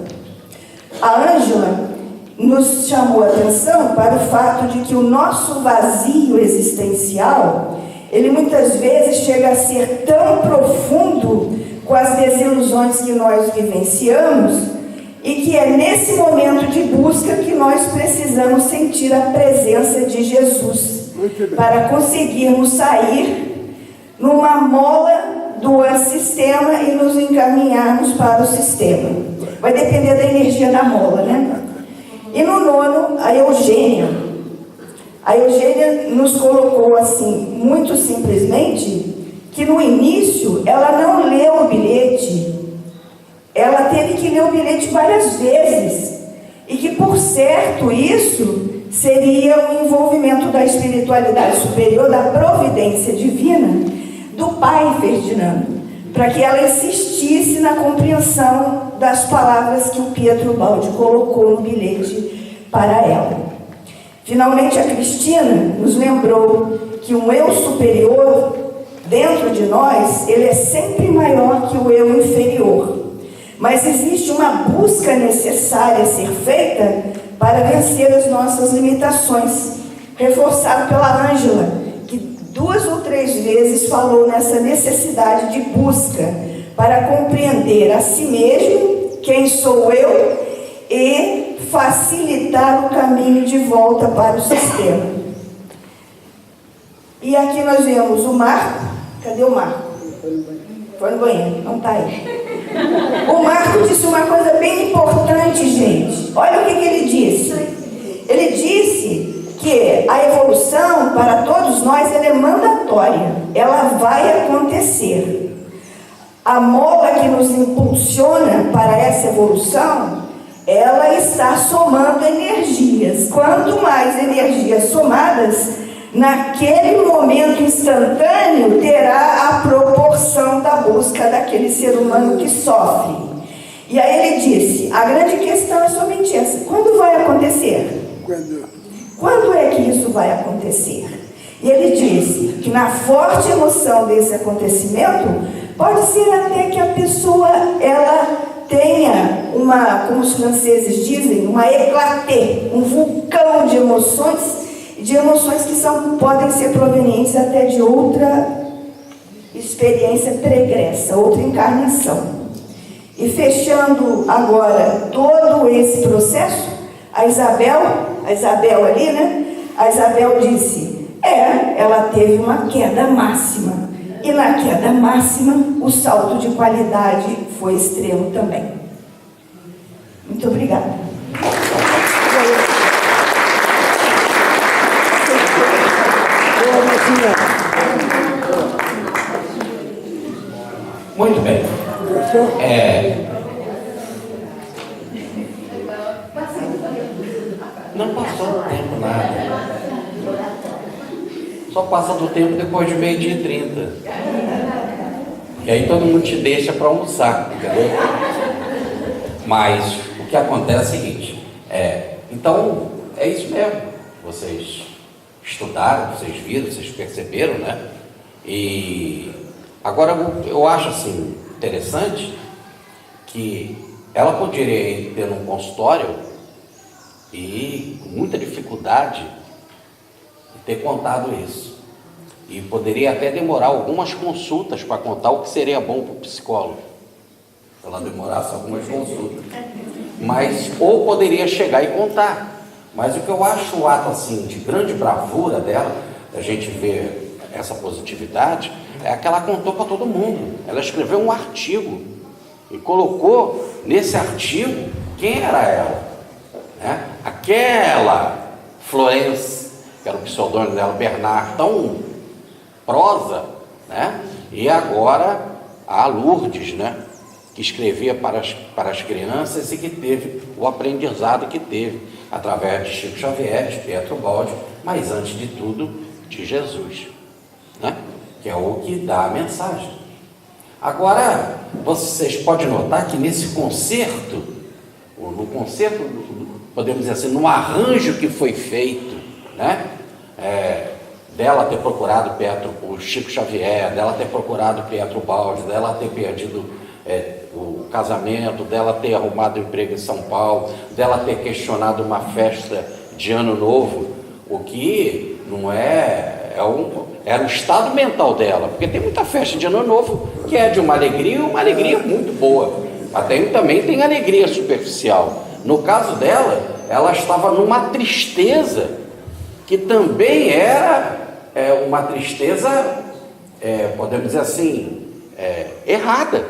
A Ângela nos chamou a atenção para o fato de que o nosso vazio existencial, ele muitas vezes chega a ser tão profundo com as desilusões que nós vivenciamos, e que é nesse momento de busca que nós precisamos sentir a presença de Jesus, para conseguirmos sair numa mola do sistema e nos encaminharmos para o sistema. Vai depender da energia da mola, né? E no nono, a Eugênia. A Eugênia nos colocou assim, muito simplesmente, que no início ela não leu o bilhete, ela teve que ler o bilhete várias vezes, e que por certo isso seria um envolvimento da espiritualidade superior, da providência divina, do pai Ferdinando, para que ela insistisse na compreensão das palavras que o Pietro Baldi colocou no bilhete para ela. Finalmente, a Cristina nos lembrou que um eu superior dentro de nós, ele é sempre maior que o eu inferior. Mas existe uma busca necessária a ser feita para vencer as nossas limitações, reforçado pela Ângela, que 2 ou 3 vezes falou nessa necessidade de busca para compreender a si mesmo, quem sou eu, e facilitar o caminho de volta para o sistema. E aqui nós vemos o Marco. Cadê o Marco? Foi no banheiro, não está aí. O Marco disse uma coisa bem importante, gente. Olha o que ele disse. Ele disse que a evolução, para todos nós, ela é mandatória. Ela vai acontecer. A mola que nos impulsiona para essa evolução, ela está somando energias. Quanto mais energias somadas, naquele momento instantâneo, terá a proporção da busca daquele ser humano que sofre. E aí ele disse, a grande questão é somente essa. Quando vai acontecer? Quando é que isso vai acontecer? E ele disse que na forte emoção desse acontecimento, pode ser até que a pessoa, ela tenha uma, como os franceses dizem, uma éclatée, um vulcão de emoções que podem ser provenientes até de outra experiência pregressa, outra encarnação. E fechando agora todo esse processo, a Isabel ali, né? A Isabel disse, ela teve uma queda máxima. E na queda máxima, o salto de qualidade foi extremo também. Muito obrigada. Muito bem. Não passou do tempo nada. Só passa do tempo depois de 12h30. E aí todo mundo te deixa para almoçar, entendeu? Mas o que acontece é o seguinte, então é isso mesmo. Vocês estudaram, vocês viram, vocês perceberam, né? E agora eu acho assim interessante que ela poderia ir ter um consultório e com muita dificuldade ter contado isso. E poderia até demorar algumas consultas para contar o que seria bom para o psicólogo. Se ela demorasse algumas consultas. Mas, ou poderia chegar e contar. Mas o que eu acho o ato assim, de grande bravura dela, da gente ver essa positividade, é que ela contou para todo mundo. Ela escreveu um artigo e colocou nesse artigo quem era ela. Né? Aquela Florence, que era o pseudônimo dela, Bernard, tão prosa, né? E agora a Lourdes, né? Que escrevia para as crianças e que teve o aprendizado que teve através de Chico Xavier, de Pietro Baldi, mas antes de tudo de Jesus, né? Que é o que dá a mensagem. Agora, vocês podem notar que nesse concerto, podemos dizer assim, no arranjo que foi feito, né? Dela ter procurado o Chico Xavier, dela ter procurado Pietro Baldi, dela ter perdido o casamento, dela ter arrumado emprego em São Paulo, dela ter questionado uma festa de Ano Novo, o que não era o estado mental dela, porque tem muita festa de Ano Novo que é de uma alegria muito boa, até também tem alegria superficial. No caso dela, ela estava numa tristeza que também era uma tristeza, podemos dizer assim, errada,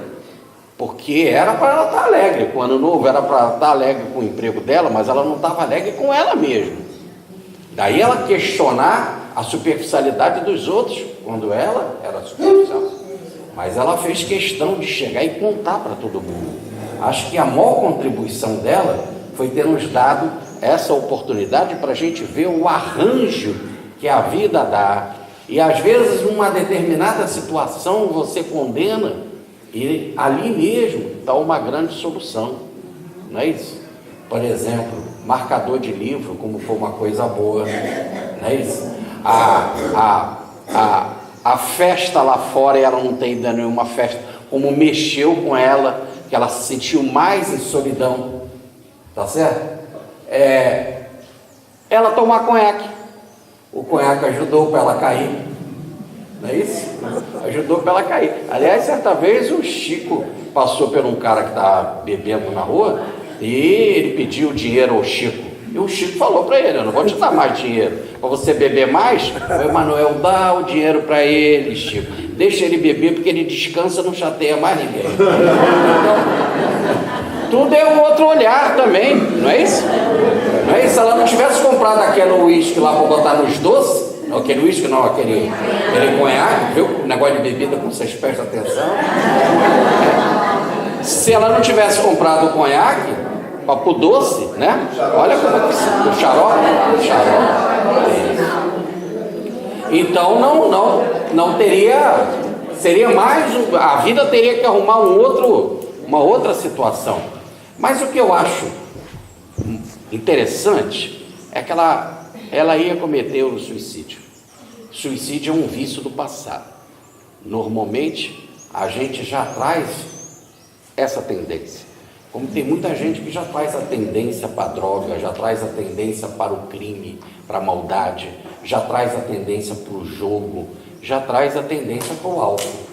porque era para ela estar alegre com o Ano Novo, era para estar alegre com o emprego dela, mas ela não estava alegre com ela mesma. Daí ela questionar a superficialidade dos outros, quando ela era superficial. Mas ela fez questão de chegar e contar para todo mundo. Acho que a maior contribuição dela foi ter nos dado essa oportunidade para a gente ver o arranjo que a vida dá. E às vezes numa determinada situação você condena e ali mesmo está uma grande solução, não é isso? Por exemplo, marcador de livro, como foi uma coisa boa, não é isso? A festa lá fora, ela não tem ainda nenhuma festa, como mexeu com ela, que ela se sentiu mais em solidão, tá certo? Ela tomar conhaque, o conhaque ajudou para ela cair, não é isso? Ajudou para ela cair. Aliás, certa vez o Chico passou por um cara que estava bebendo na rua E ele pediu dinheiro ao Chico. E o Chico falou para ele: eu não vou te dar mais dinheiro. Para você beber mais, o Emanuel dá o dinheiro para ele, Chico. Deixa ele beber porque ele descansa, não chateia mais ninguém. Então, tudo é um outro olhar também, não é isso? Não é isso? Se ela não tivesse comprado aquele uísque lá para botar nos doces, não, aquele uísque não, aquele conhaque, viu? O negócio de bebida, como vocês prestam atenção. Se ela não tivesse comprado o conhaque, para o doce, né? Olha como é que o xarope. Então não teria, seria mais, a vida teria que arrumar uma outra situação. Mas o que eu acho interessante é que ela ia cometer o suicídio. Suicídio é um vício do passado. Normalmente a gente já traz essa tendência. Como tem muita gente que já traz a tendência para a droga, já traz a tendência para o crime, para a maldade, já traz a tendência para o jogo, já traz a tendência para o álcool.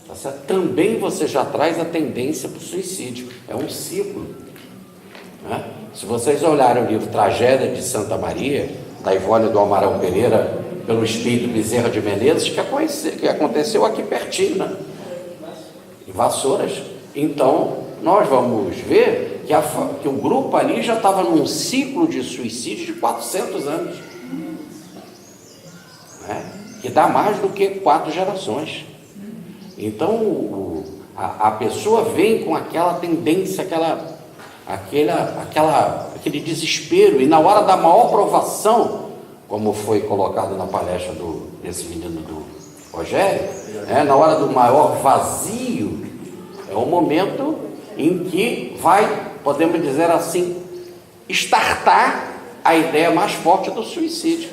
Tá certo? Também você já traz a tendência para o suicídio. É um ciclo. Né? Se vocês olharem o livro Tragédia de Santa Maria, da Ivone do Amaral Pereira, pelo espírito Bezerra de Menezes, que aconteceu aqui pertinho, né? Em Vassouras. Então, nós vamos ver que o grupo ali já estava num ciclo de suicídio de 400 anos. Né? Que dá mais do que 4 gerações. Então, a pessoa vem com aquela tendência, aquele desespero, e na hora da maior provação, como foi colocado na palestra desse menino do Rogério, na hora do maior vazio, é o momento em que vai, podemos dizer assim, startar a ideia mais forte do suicídio.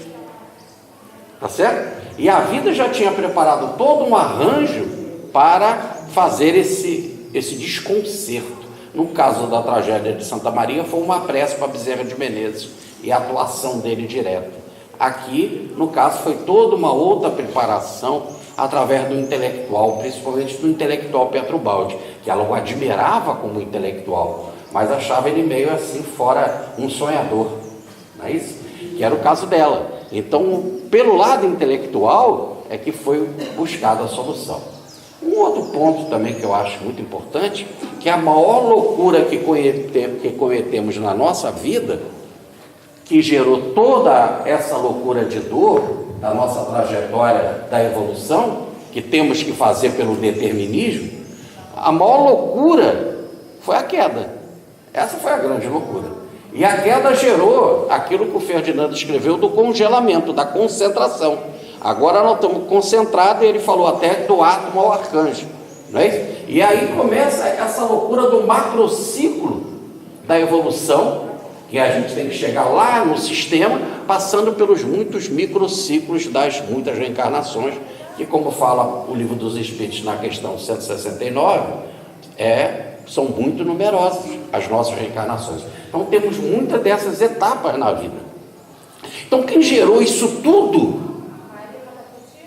Tá certo? E a vida já tinha preparado todo um arranjo para fazer esse desconcerto. No caso da tragédia de Santa Maria, foi uma prece para Bezerra de Menezes e a atuação dele direto. Aqui, no caso, foi toda uma outra preparação através do intelectual, principalmente do intelectual Petrobaldi, que ela o admirava como intelectual, mas achava ele meio assim, fora um sonhador, não é isso? Que era o caso dela. Então, pelo lado intelectual, é que foi buscada a solução. Um outro ponto também que eu acho muito importante, que a maior loucura que cometemos na nossa vida, que gerou toda essa loucura de dor, da nossa trajetória da evolução, que temos que fazer pelo determinismo, a maior loucura foi a queda. Essa foi a grande loucura. E a queda gerou aquilo que o Ferdinando escreveu do congelamento, da concentração. Agora nós estamos concentrados, e ele falou até do átomo ao arcanjo, não é isso? E aí começa essa loucura do macrociclo da evolução, que a gente tem que chegar lá no sistema, passando pelos muitos microciclos das muitas reencarnações, que, como fala o Livro dos Espíritos na questão 169, são muito numerosas as nossas reencarnações. Então temos muitas dessas etapas na vida. Então quem gerou isso tudo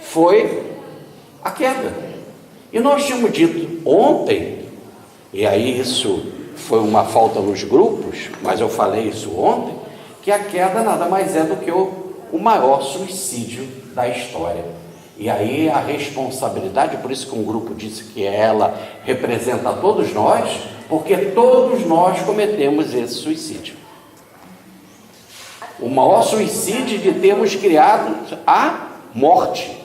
foi a queda. E nós tínhamos dito ontem, e aí isso foi uma falta nos grupos, mas eu falei isso ontem, que a queda nada mais é do que o maior suicídio da história. E aí a responsabilidade, por isso que um grupo disse que ela representa todos nós, porque todos nós cometemos esse suicídio. O maior suicídio de termos criado a morte.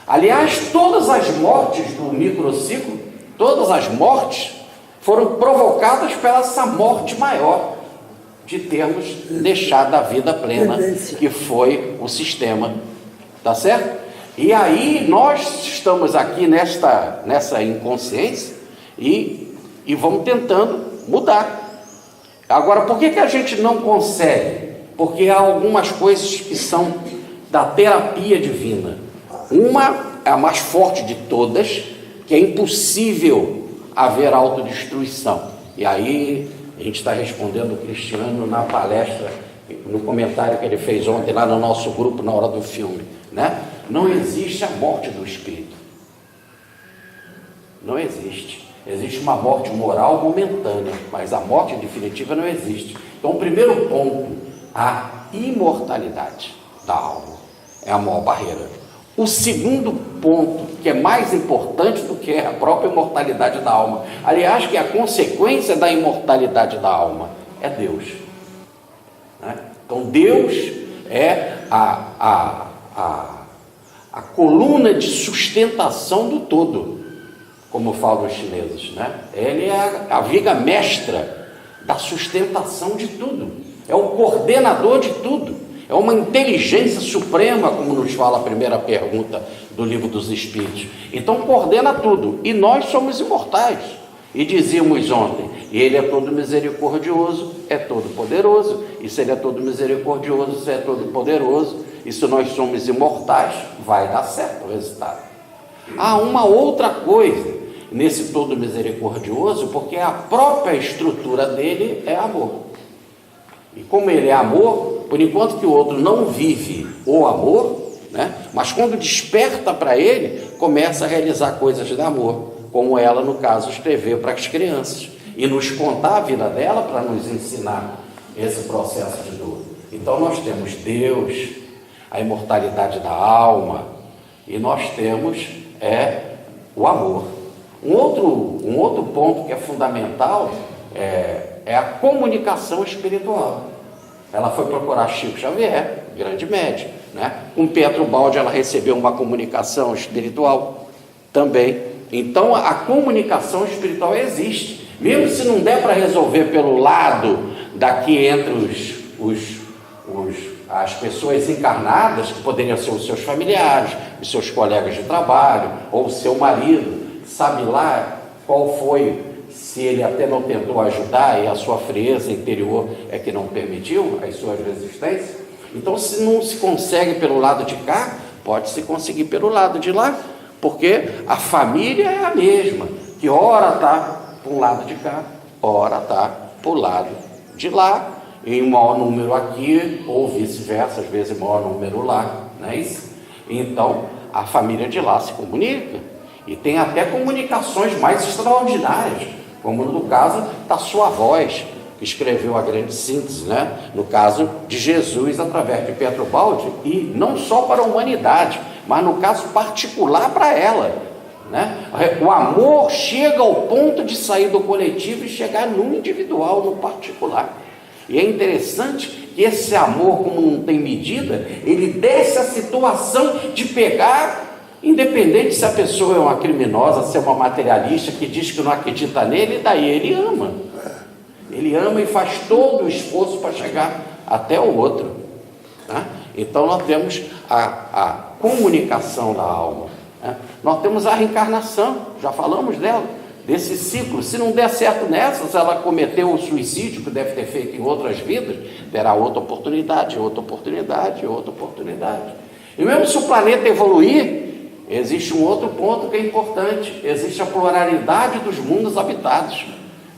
Aliás, todas as mortes do microciclo, todas as mortes foram provocadas pela essa morte maior de termos deixado a vida plena, que foi o sistema, tá certo? E aí nós estamos aqui nessa inconsciência e vamos tentando mudar. Agora, por que a gente não consegue? Porque há algumas coisas que são da terapia divina. Uma é a mais forte de todas, que é impossível haver autodestruição. E aí a gente está respondendo o Cristiano na palestra, no comentário que ele fez ontem lá no nosso grupo na hora do filme, né? Não existe a morte do espírito. Não existe. Existe uma morte moral momentânea, mas a morte definitiva não existe. Então, o primeiro ponto, a imortalidade da alma, é a maior barreira. O segundo ponto, que é mais importante do que a própria imortalidade da alma, aliás, que é a consequência da imortalidade da alma, é Deus. Né? Então, Deus é a coluna de sustentação do todo, como falam os chineses, né? Ele é a viga mestra da sustentação de tudo, é o coordenador de tudo, é uma inteligência suprema, como nos fala a primeira pergunta do Livro dos Espíritos. Então coordena tudo, e nós somos imortais. E dizíamos ontem, e ele é todo misericordioso, é todo poderoso, e se ele é todo misericordioso, se é todo poderoso, e se nós somos imortais, vai dar certo o resultado. Há uma outra coisa nesse todo misericordioso, porque a própria estrutura dele é amor. E como ele é amor, por enquanto que o outro não vive o amor, né, mas quando desperta para ele, começa a realizar coisas de amor, como ela, no caso, escreveu para as crianças, e nos contar a vida dela para nos ensinar esse processo de dor. Então nós temos Deus, a imortalidade da alma, e nós temos o amor. Um outro ponto que é fundamental é a comunicação espiritual. Ela foi procurar Chico Xavier, grande médium, né? Com Pietro Baldi ela recebeu uma comunicação espiritual também. Então a comunicação espiritual existe, mesmo se não der para resolver pelo lado daqui entre as pessoas encarnadas, que poderiam ser os seus familiares, os seus colegas de trabalho, ou o seu marido, sabe lá qual foi, se ele até não tentou ajudar e a sua frieza interior é que não permitiu as suas resistências. Então, se não se consegue pelo lado de cá, pode-se conseguir pelo lado de lá, porque a família é a mesma, que ora está para um lado de cá, ora está para o lado de lá, em maior número aqui, ou vice-versa, às vezes maior número lá, não é isso? Então, a família de lá se comunica, e tem até comunicações mais extraordinárias, como no caso da sua voz, que escreveu a grande síntese, né? No caso de Jesus, através de Pietro Baldi, e não só para a humanidade, mas no caso particular para ela, né? O amor chega ao ponto de sair do coletivo e chegar no individual, no particular. E é interessante que esse amor, como não tem medida, ele desce a situação de pegar, independente se a pessoa é uma criminosa, se é uma materialista que diz que não acredita nele, daí ele ama. Ele ama e faz todo o esforço para chegar até o outro. Né? Então nós temos a comunicação da alma. Né? Nós temos a reencarnação, já falamos dela, desse ciclo. Se não der certo nessa, se ela cometeu o suicídio que deve ter feito em outras vidas, terá outra oportunidade, outra oportunidade, outra oportunidade. E mesmo se o planeta evoluir, existe um outro ponto que é importante: existe a pluralidade dos mundos habitados.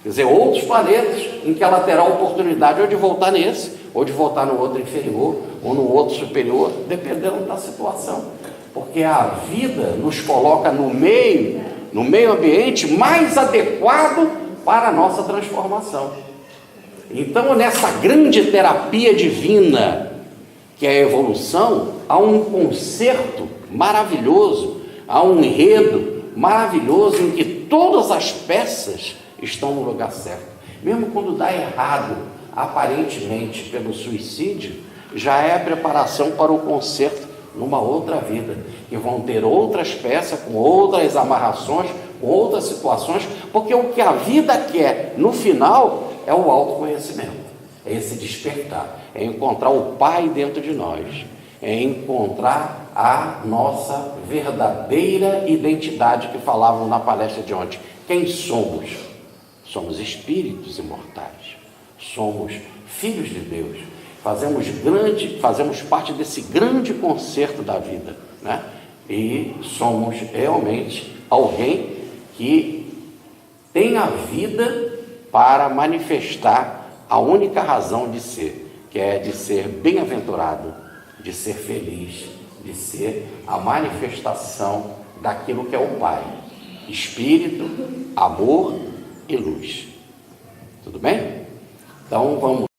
Quer dizer, outros planetas em que ela terá a oportunidade ou de voltar nesse, ou de voltar no outro inferior, ou no outro superior, dependendo da situação. Porque a vida nos coloca no meio ambiente mais adequado para a nossa transformação. Então, nessa grande terapia divina, que é a evolução, há um concerto maravilhoso, há um enredo maravilhoso em que todas as peças estão no lugar certo. Mesmo quando dá errado, aparentemente pelo suicídio, já é a preparação para o concerto numa outra vida, que vão ter outras peças, com outras amarrações, com outras situações, porque o que a vida quer no final é o autoconhecimento, é esse despertar, é encontrar o Pai dentro de nós, é encontrar a nossa verdadeira identidade que falavam na palestra de ontem. Quem somos? Somos espíritos imortais, somos filhos de Deus, fazemos parte desse grande concerto da vida, né? E somos realmente alguém que tem a vida para manifestar a única razão de ser, que é de ser bem-aventurado, de ser feliz, de ser a manifestação daquilo que é o Pai. espírito, amor e luz. Tudo bem? Então vamos